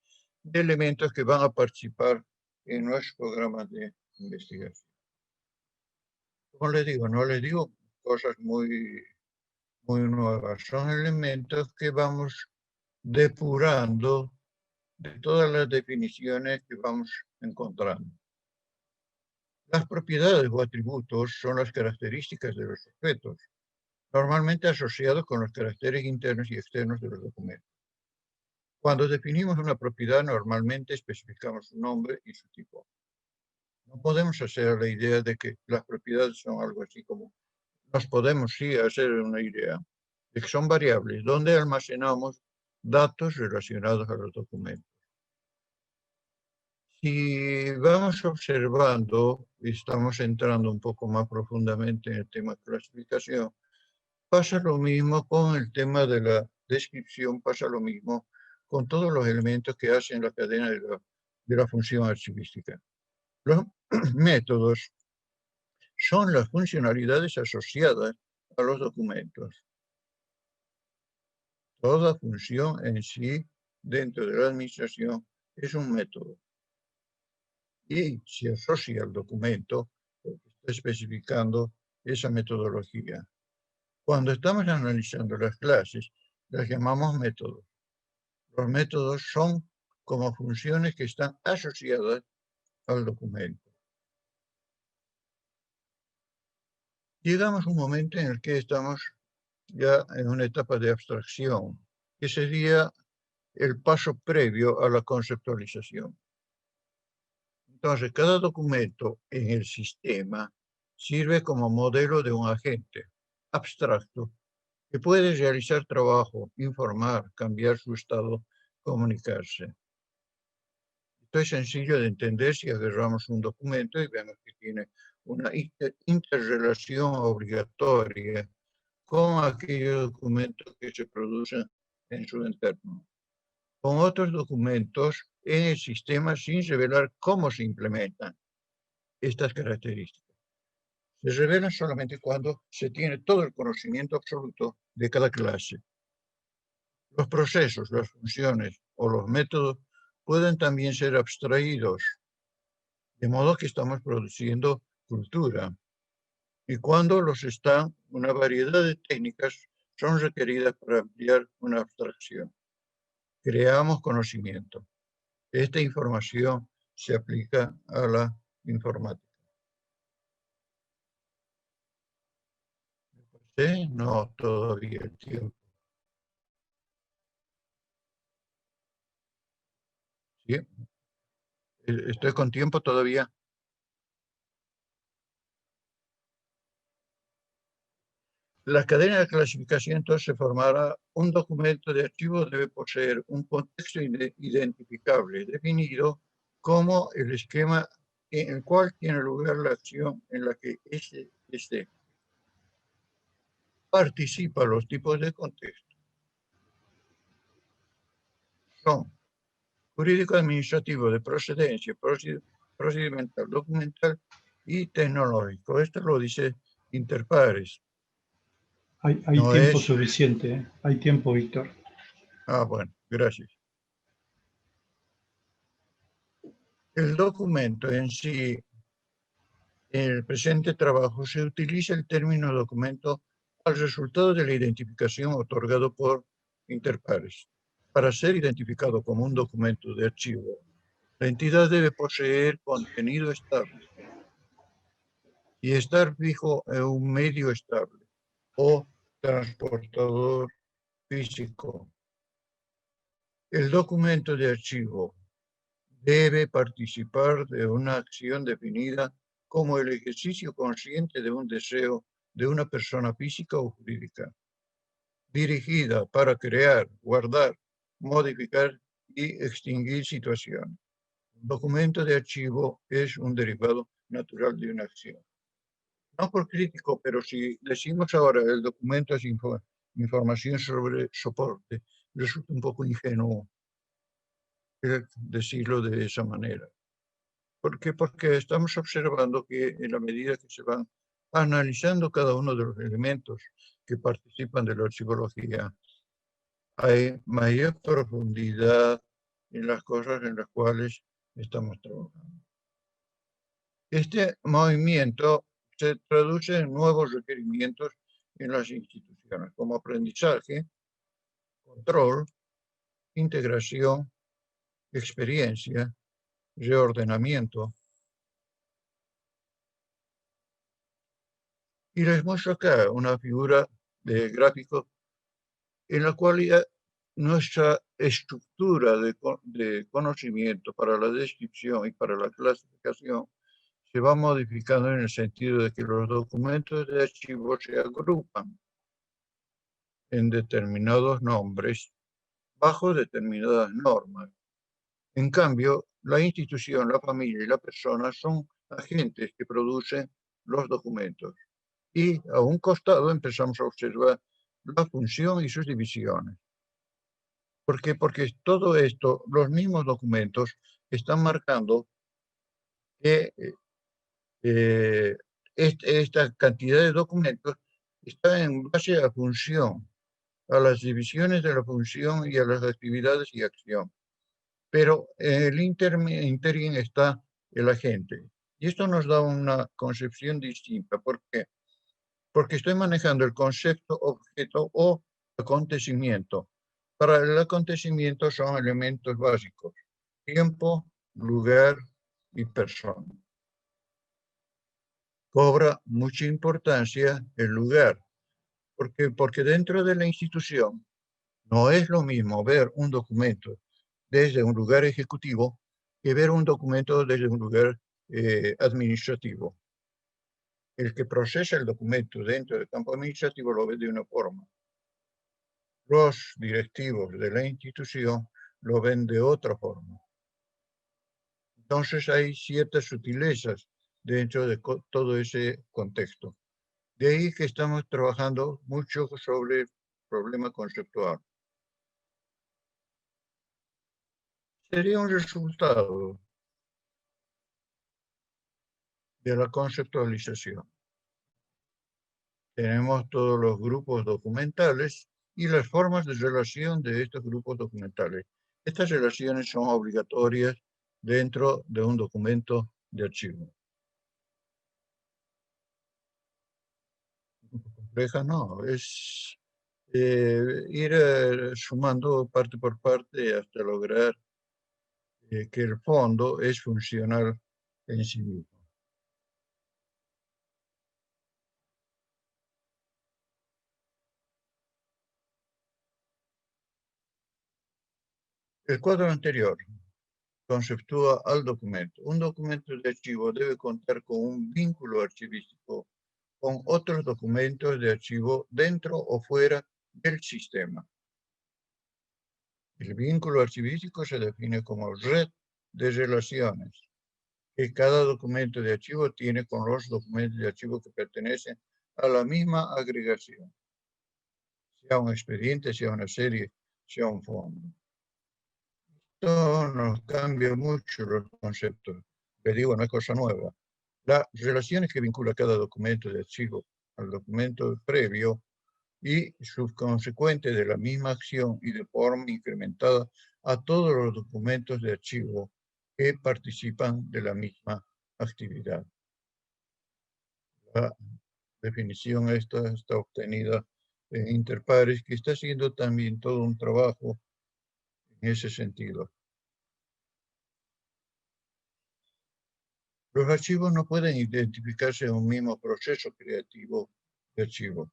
de elementos que van a participar en nuestros programas de investigación. Como les digo, no les digo cosas muy nuevas, son elementos que vamos depurando de todas las definiciones que vamos encontrando. Las propiedades o atributos son las características de los objetos, normalmente asociados con los caracteres internos y externos de los documentos. Cuando definimos una propiedad, normalmente especificamos su nombre y su tipo. No podemos hacer la idea de que las propiedades son algo así como, nos podemos sí hacer una idea de que son variables donde almacenamos datos relacionados a los documentos. Si vamos observando, y estamos entrando un poco más profundamente en el tema de clasificación, pasa lo mismo con el tema de la descripción, pasa lo mismo con todos los elementos que hacen la cadena de la función archivística. Los métodos son las funcionalidades asociadas a los documentos. Toda función en sí, dentro de la administración, es un método. Y se asocia al documento porque está especificando esa metodología. Cuando estamos analizando las clases, las llamamos métodos. Los métodos son como funciones que están asociadas al documento. Llegamos a un momento en el que estamos ya en una etapa de abstracción, que sería el paso previo a la conceptualización. Entonces, cada documento en el sistema sirve como modelo de un agente abstracto que puede realizar trabajo, informar, cambiar su estado, comunicarse. Esto es sencillo de entender si agarramos un documento y vemos que tiene una interrelación obligatoria con aquellos documentos que se producen en su entorno, con otros documentos en el sistema sin revelar cómo se implementan estas características. Se revelan solamente cuando se tiene todo el conocimiento absoluto de cada clase. Los procesos, las funciones o los métodos pueden también ser abstraídos, de modo que estamos produciendo cultura. Y cuando los están, una variedad de técnicas son requeridas para ampliar una abstracción. Creamos conocimiento. Esta información se aplica a la informática. ¿Sí? No, todavía el tiempo. ¿Sí? ¿Estoy con tiempo todavía? La cadena de clasificación entonces formará un documento de archivo, debe poseer un contexto identificable, definido como el esquema en el cual tiene lugar la acción en la que este participa. Los tipos de contexto son jurídico-administrativo, de procedencia, procedimental, documental y tecnológico. Esto lo dice Interpares. Hay No tiempo es... suficiente, ¿eh? Hay tiempo, Víctor. Ah, bueno, gracias. El documento en sí, en el presente trabajo, se utiliza el término documento al resultado de la identificación otorgado por Interpares. Para ser identificado como un documento de archivo, la entidad debe poseer contenido estable, y estar fijo en un medio estable o transportador físico. El documento de archivo debe participar de una acción definida como el ejercicio consciente de un deseo de una persona física o jurídica, dirigida para crear, guardar, modificar y extinguir situaciones. Un documento de archivo es un derivado natural de una acción. No por crítico, pero si decimos ahora el documento es información sobre soporte, resulta un poco ingenuo decirlo de esa manera. ¿Por qué? Porque estamos observando que en la medida que se van analizando cada uno de los elementos que participan de la archivología, hay mayor profundidad en las cosas en las cuales estamos trabajando. Este movimiento se traduce en nuevos requerimientos en las instituciones, como aprendizaje, control, integración, experiencia, reordenamiento. Y les muestro acá una figura de gráfico en la cual ya nuestra estructura de conocimiento para la descripción y para la clasificación se va modificando en el sentido de que los documentos de archivo se agrupan en determinados nombres bajo determinadas normas. En cambio, la institución, la familia y la persona son agentes que producen los documentos. Y a un costado empezamos a observar la función y sus divisiones. ¿Por qué? Porque todo esto, los mismos documentos están marcando que esta cantidad de documentos está en base a la función, a las divisiones de la función y a las actividades y acción. Pero en el interín está el agente. Y esto nos da una concepción distinta. ¿Por qué? Porque estoy manejando el concepto, objeto o acontecimiento. Para el acontecimiento son elementos básicos: tiempo, lugar y persona. Cobra mucha importancia el lugar, porque dentro de la institución no es lo mismo ver un documento desde un lugar ejecutivo que ver un documento desde un lugar administrativo. El que procesa el documento dentro del campo administrativo lo ve de una forma. Los directivos de la institución lo ven de otra forma. Entonces hay ciertas sutilezas dentro de todo ese contexto. De ahí que estamos trabajando mucho sobre el problema conceptual. Sería un resultado de la conceptualización. Tenemos todos los grupos documentales y las formas de relación de estos grupos documentales. Estas relaciones son obligatorias dentro de un documento de archivo. Compleja no, es ir sumando parte por parte hasta lograr que el fondo es funcional en sí mismo. El cuadro anterior conceptúa al documento. Un documento de archivo debe contar con un vínculo archivístico con otros documentos de archivo dentro o fuera del sistema. El vínculo archivístico se define como red de relaciones que cada documento de archivo tiene con los documentos de archivo que pertenecen a la misma agregación, sea un expediente, sea una serie, sea un fondo. Esto nos cambia mucho los conceptos. Les digo, no es cosa nueva. Las relaciones que vincula cada documento de archivo al documento previo y subconsecuente de la misma acción y de forma incrementada a todos los documentos de archivo que participan de la misma actividad. La definición esta está obtenida en Interpares, que está haciendo también todo un trabajo en ese sentido. Los archivos no pueden identificarse en un mismo proceso creativo de archivo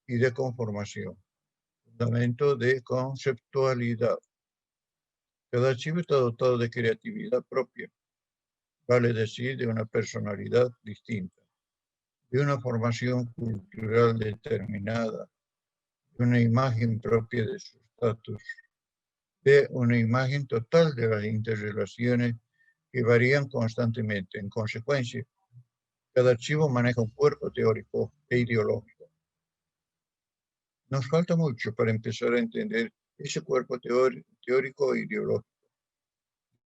y de conformación, fundamento de conceptualidad. Cada archivo está dotado de creatividad propia, vale decir, de una personalidad distinta, de una formación cultural determinada, de una imagen propia de su estatus, de una imagen total de las interrelaciones que varían constantemente. En consecuencia, cada archivo maneja un cuerpo teórico e ideológico. Nos falta mucho para empezar a entender ese cuerpo teórico e ideológico,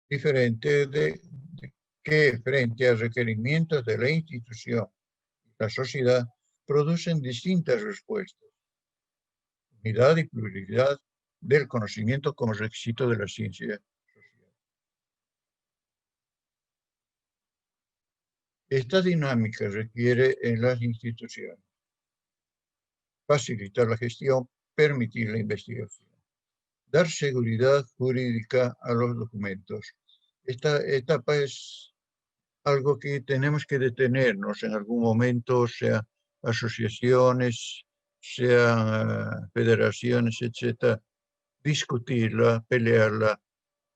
diferente de que frente a requerimientos de la institución y la sociedad producen distintas respuestas. Unidad y pluralidad del conocimiento como requisito de la ciencia social. Esta dinámica requiere en las instituciones facilitar la gestión, permitir la investigación, dar seguridad jurídica a los documentos. Esta etapa es algo que tenemos que detenernos en algún momento, sea asociaciones, sean federaciones, etcétera, discutirla, pelearla,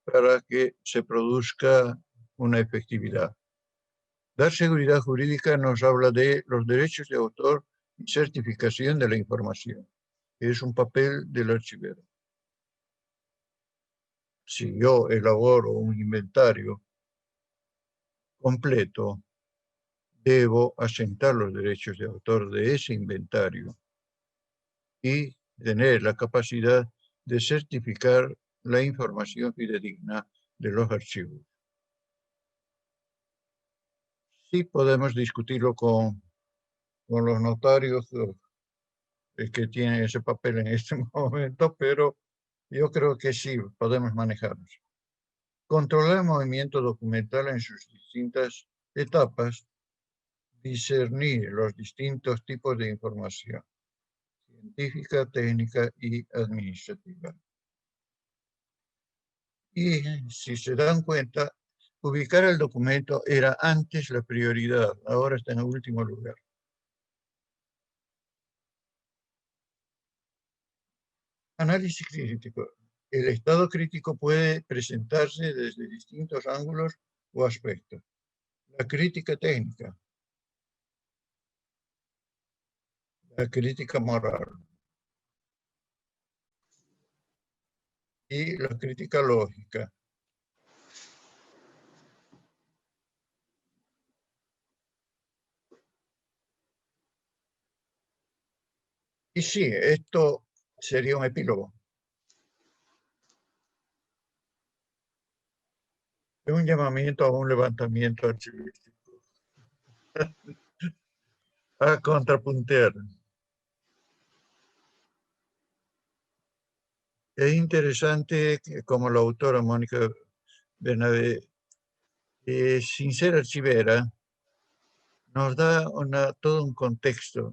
para que se produzca una efectividad. Dar seguridad jurídica nos habla de los derechos de autor y certificación de la información. Es un papel del archivero. Si yo elaboro un inventario completo, debo asentar los derechos de autor de ese inventario y tener la capacidad de certificar la información fidedigna de los archivos. Sí podemos discutirlo con los notarios que tienen ese papel en este momento, pero yo creo que sí podemos manejarlos. Controlar el movimiento documental en sus distintas etapas, discernir los distintos tipos de información, científica, técnica y administrativa. Y si se dan cuenta, ubicar el documento era antes la prioridad, ahora está en el último lugar. Análisis crítico. El estado crítico puede presentarse desde distintos ángulos o aspectos. La crítica técnica, la crítica moral y la crítica lógica. Y sí, esto sería un epílogo. Es un llamamiento a un levantamiento archivístico. A contrapuntear. Es interesante que, como la autora Mónica Bernabé, sin ser archivera, nos da todo un contexto.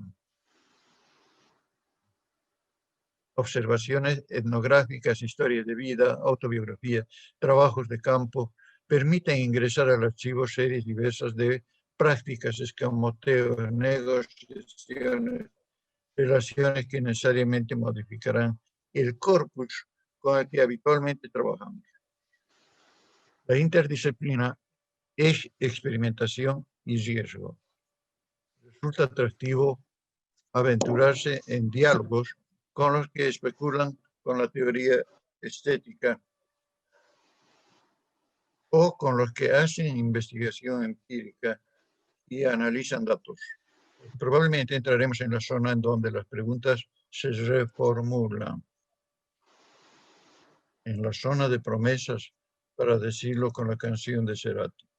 Observaciones etnográficas, historias de vida, autobiografía, trabajos de campo, permiten ingresar al archivo series diversas de prácticas, escamoteos, negociaciones, relaciones que necesariamente modificarán el corpus con el que habitualmente trabajamos. La interdisciplina es experimentación y riesgo. Resulta atractivo aventurarse en diálogos con los que especulan con la teoría estética o con los que hacen investigación empírica y analizan datos. Probablemente entraremos en la zona en donde las preguntas se reformulan, en la zona de promesas, para decirlo con la canción de Cerati.